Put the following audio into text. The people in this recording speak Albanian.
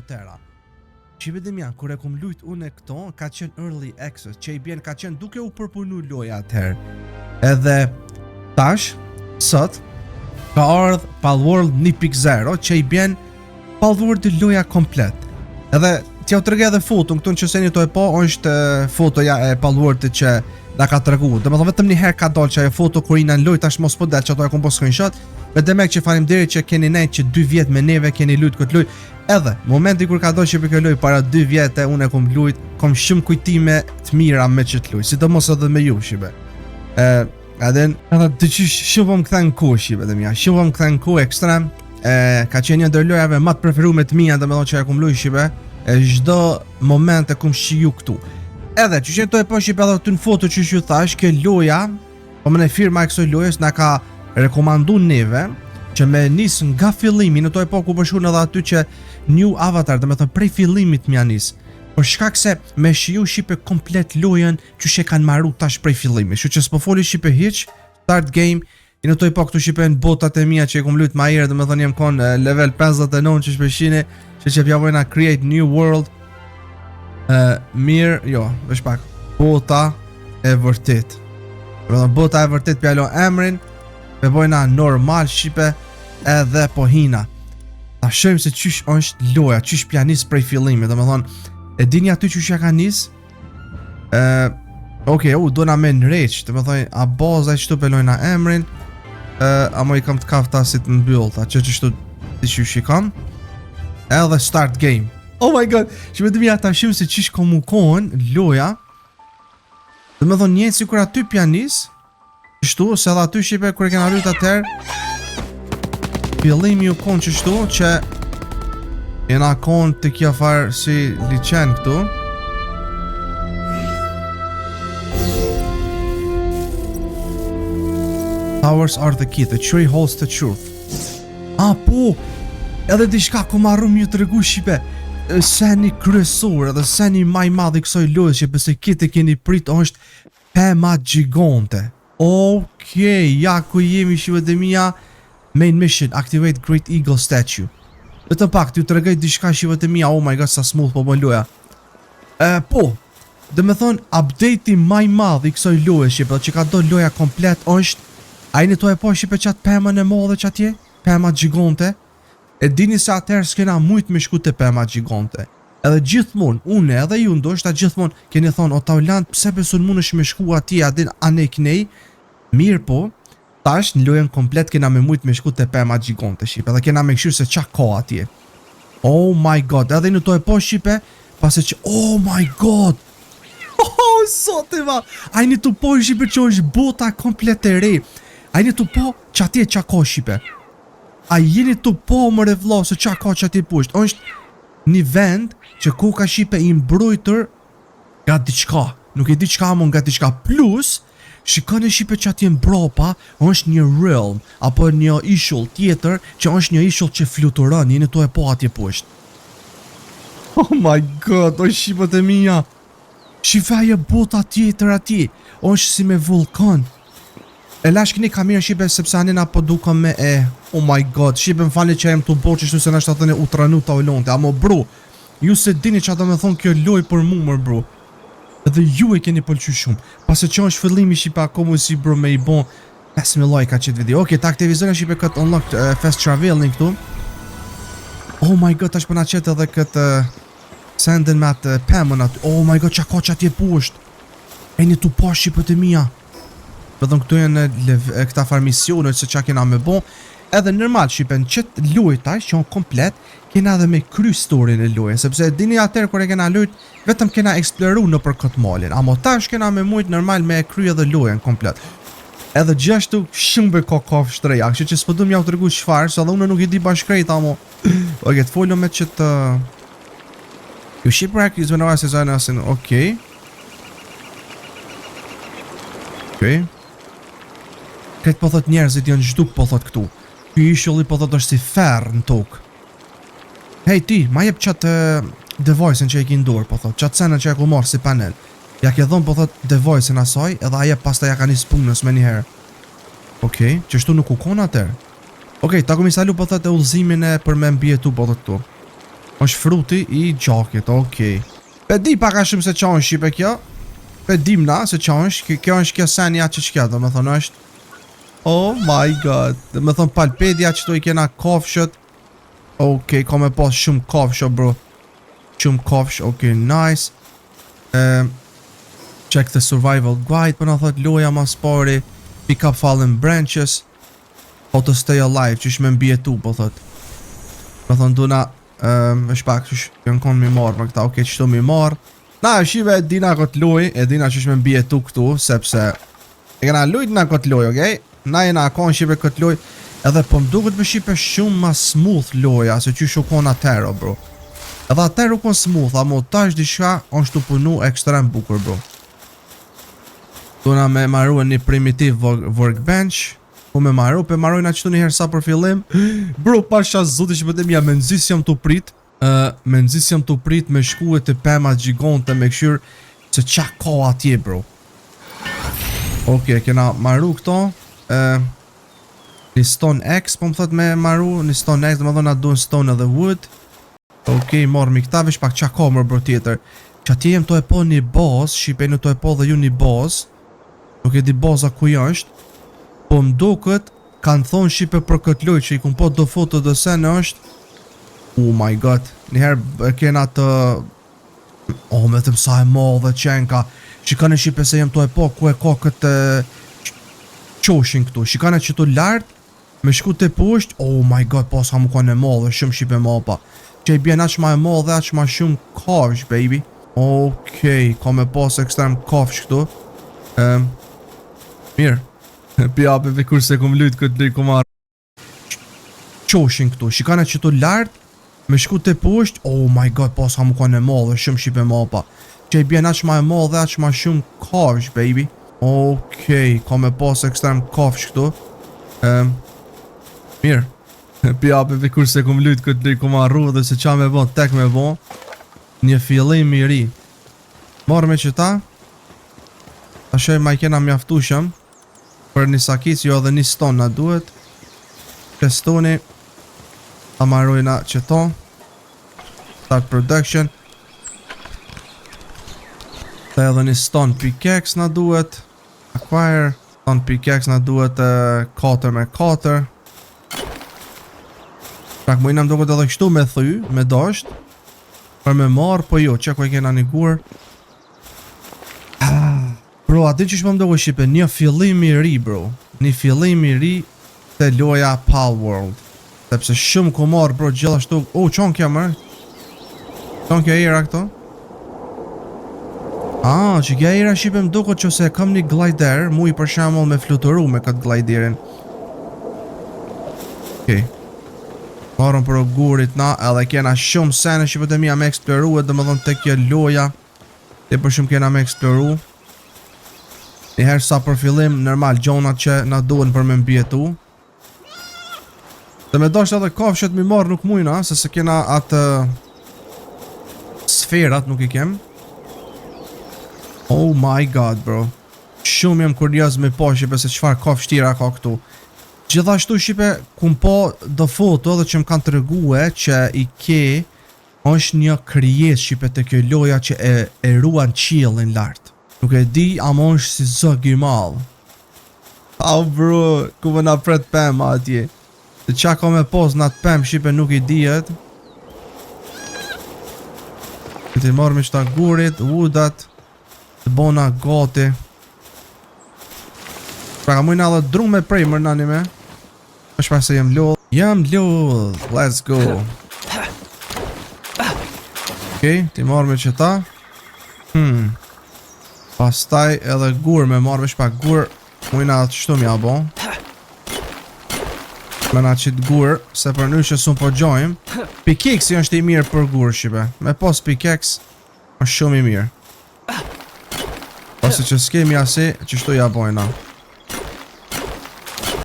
tera. Që vetëm janë, kur e kum lujt unë këto, ka qenë early access, që i bjen ka qenë duke u përpunu loja atëherë. Edhe tash, sot, ka ardhë Palworld 1.0, që i bjen Palworld loja komplet. Edhe t'ja u tërge edhe foto, këtu në qëseni to e po, është fotoja e Palworldit që da ka tërgu. Dhe më thë vetëm një herë ka dollë që e foto kur ina në lojt, tash mos po del që ato e kom po screenshot. Dhe demek që faleminderit që keni nejt që 2 vjet me neve keni lujt këtë lujt. Edhe, momenti kur ka dollë që për këtë lujt, para 2 vjete unë e kom lujt, kom shumë kujtime të mira me qëtë lujt, sidomos edhe me ju, shibe. Edhe të që shumë më këthe në ku, shibe dhe mja, shumë më këthe në ku ekstrem, ka qenë një ndër lojave më të preferume të mija dhe me thonë që e kom lujt, shibe, çdo moment e kom shiju këtu. Edhe, që qenë to e po shibe edhe të në foto që ju thash, ke loja, po më në firma e kësoj lojës, na ka rekomandu neve, që me nis nga fillimi, në to e po ku përshun edhe aty që new avatar, dhe me thënë prej fillimit mja nis, për shkak se me shiju shipe komplet lojen që she kanë marru tash prej fillimi, që s'po foli shipe hiq, start game, i në to e po këtu shipe në botat e mija që e kom lujt ma herë, dhe me thënë jem kon level 59 që shpeshini, që pjavojna create new world, mirë, jo, vesh pak, bota e vërtet, bota e vërtet pjalo emrin, me bojna normal shipe edhe po hina. Ta shëjmë se qysh është loja, qysh pja nis prej fillimi, dhe me thonë, e dini aty qysh ja ka nis? Okej, dona me nëreq, dhe me thonë, a baza i qëtu pelojna emrin, a mo i kam të kaftasit në byllta, që qështu të qysh i kam, edhe start game. Oh my god, që me të mija ta shëjmë se qysh komukohen loja, dhe me thonë njënë si kur aty pja nis, qështu, se edhe aty shipe kër e kena rrit atër fillimi u konë qështu që jena konë të kja farë si liqen këtu. Towers are the key, the tree holds the truth. Po, edhe di shka ku marrum ju të regu shipe seni kryesor edhe seni maj madhi kësoj lojës që pëse kite keni prit është pema gjigante. Okej, ja ku jemi shive dhe mija. Main mission, activate Great Eagle statue. Vetëm pak, t'ju të regaj dishka shive dhe mija. Oh my god, sa smooth po më loja. Po, dhe me thonë, update-i maj madh i kësoj loje shipe, dhe që ka do loja komplet është, a i në to e po shipe qatë pëmën e modhe që atje, pëma gjigante, e dini se atëherë s'kena mujt me shku të pëma gjigante. Edhe gjithmonë, une edhe ju ndoshta gjithmonë keni thonë, o Taulant, pse beson mund është me shku atje, adin ane knej, mirë po, tash në lojën komplet kena me mujt me shku të pëma gjigante shipe, edhe kena me këshyrë se qa ka atje. Oh my god, edhe në to e po shipe, pase që, oh my god, oh, sote ma, ajni të po shipe që është bota komplet e re, ajni të po që atje qa ka shipe, a jeni të po më revlo se qa ka që atje pusht, është një vend që ku ka shipe i mbrojtër nga diçka, nuk e diçka mo nga diçka, plus shikon e shipe që atje mbrapa është një realm, apo një ishull tjetër që është një ishull që fluturon, jeni to e po atje pusht. Oh my god, o shipët e mija, shifaje bota tjetër atje, është si me vulkan. E lash këni kamira shipe sepse anina po duka me oh my god, shipe më fali që e më të bo që shtu se nështë atë në utranu ta ulonte, amo bro, ju se dini që ata me thonë kjo loj për mu mër bro, edhe ju e keni pëlqy shumë, pase që është fillimi shipe akomu si bro me i bon, 5.000 like ka qëtë video, okej, ta aktivizojnë shipe këtë unlocked fast traveling këtu, oh my god, tash përna qëtë edhe këtë sendin me atë pëmën aty, oh my god, që ka që atje pusht, e një tu pa shipe të mija, përdhën këtu e në këta farmisionet se qa kena me bo, edhe normal shipen qëtë lojtaj që janë komplet, kena edhe me kry storin e loje, sepse dini atër kër e kena lojt, vetëm kena eksploru në për këtë malin, amo tash kena me mujt normal me kry edhe lojen komplet. Edhe gjashtu shumë ka kafë shtreja, kështë që s'pëdum ja u të regu shfarë, se edhe unë nuk i di bashkrejt, amo, oke, të folio me qëtë, ju shipwreck is when I was in, okej. Këtë po thot njerëzit janë zhduk po thot këtu. Ky ishulli po thot është si ferr në tokë. Hej ti, ma jep qatë device-in që e ki ndorë po thot, qatë senën që e ku marë si panel. Ja ke dhonë po thot device-in asaj edhe aje pasta ja ka një spunës me njëherë. Okej, që shtu nuk u kona atër. Okej, ta ku mi salu po thot e ullzimin e për me mbjetu po thot këtu. Është fruti I gjakit, okej. E di pak a shumë se qa është shipe kjo. E dim na se qa është. Kjo është kjo senja që qka, do me thonë është. Oh my god. Do me thonë palpedia që tu I kena kafshët. Okej, ka me pas shumë kafshë, bro. Shumë kafshë, okej, nice. Check the survival guide, për në thot loja mas pari. Pick up fallen branches. How to stay alive, që shme mbjetu, po thot. Për thonë duna, është pak, që shkën konë mi marë për këta, okej, qështu mi marë. Na, shive e dina këtë loj, e dina që shme mbjetu këtu, sepse e kena lojt na këtë loj, okej? Na jena konë shive këtë loj, edhe po mduket me shipe shumë ma smooth loja, se që shukon atero, bro. Edhe atero kon smooth, a mo tash dishka, on shtu punu ekstrem bukur, bro. Duna me maru e një primitiv workbench. Po me maru, pe marojna qëtu njëherë sa për fillim. Bro, pasha zoti që pëtem ja me nëzis jam të prit. Me nëzis jam të prit me shku e të pema gjigonte me këshyr se qa ka atje, bro. Okej, kena maru këto. Një stone X, po më thot me maru. Një stone X, dhe më dhona duen stone edhe wood. Okej, marrë mi këta vesh pak qa ka mërë, bro, tjetër. Që atje jem të e po një boss, shqipe në të e po dhe ju një boss. Nuk e di baza ku është. Po mduket kanë thonë shipe për këtë lojë që I kun po do foto dhe sen është. Oh my god. Njëherë kena të... Oh, me të mësa e mall dhe qenka. Shikane shipe se jem të e po ku e ka këtë... qoshin këtu. Shikane që të lartë. Me shku të pusht. Oh my god, pas ka mu ka në mall dhe shumë shipe mapa. Që I bjen aq ma e mall dhe aq ma shumë kafsh, baby. Okej, ka me pas ekstrem kafsh këtu. Mirë. Pjapeve kurse kum lujt këtë lujt kum arë qoshin këtu. Shikane që të lartë. Me shku të pusht. Oh my god, pas ka mu ka në mall dhe shumë shipe mapa. Që I bjen aq ma e mall dhe aq ma shumë kafsh, baby. Okej, ka me pas ekstrem kafsh këtu. Mirë. Pjapeve kurse kum lujt këtë lujt kum arru dhe se qa me bon, tek me bon. Një fillim I ri. Marrë me që ta. Ta shoj ma I kena mjaftushëm. Për një sakis, jo dhe një stone na duhet. Që stone ta marojna që to. Start production. Dhe edhe një stone pickaxe na duhet. Acquire. Stone pickaxe na duhet 4x4. Prak mu I nam duket edhe kështu me thy, me dasht. Për me marë, po jo, që ku e kena një gur. Bro, ati që shmë mdogo shipe, një fillim I ri, bro. Një fillim I ri të loja Palworld. Sepse shumë ku marë, bro, gjithashtu. Oh, qonë kja mërë? Qonë kja era këto? Që kja era shipe mdogo që se kam një glider, mu I për shamull me fluturu me këtë gliderin. Okej. Marëm për gurit na, edhe kena shumë sene që pëtë mija me eksploru e dhe më dhënë të kjo loja. Dhe për shumë kena me eksploru. Njëherë sa për fillim, normal, gjonat që na duhen për me mbjetu. Dhe me dasht edhe kafshet mi marë nuk mujna, se se kena atë... sferat nuk I kem. Oh my god, bro. Shumë jem kurioz me po shipe se qfar kafshtira ka këtu. Gjithashtu shipe, kum po do foto dhe që më kanë të regue që I ke është një kryes shipe të kjo loja që e ruan qilin lartë. Nuk e di, ama është si zëg I malë. Bro, ku më na pret pëm atje. Dhe qa ka me pos në atë pëm shipe nuk I dijet. Këti marrë me qëta gurit, woodat, të bona gati. Pra ka mujna dhe drum me prej mërë nani me. është pa se jem lodh. Jam lodh, let's go. Okej, ti marrë me qëta. Pastaj edhe gur me marrë vesh pak gur. Mujna atë qëtu mja bo. Me na qitë gur, se për nëshë sun po gjojmë. Pickaxe është I mirë për gur, shipe. Me pos pickaxe është shumë I mirë. Pasi që s'kemi asi, qështu ja bojna.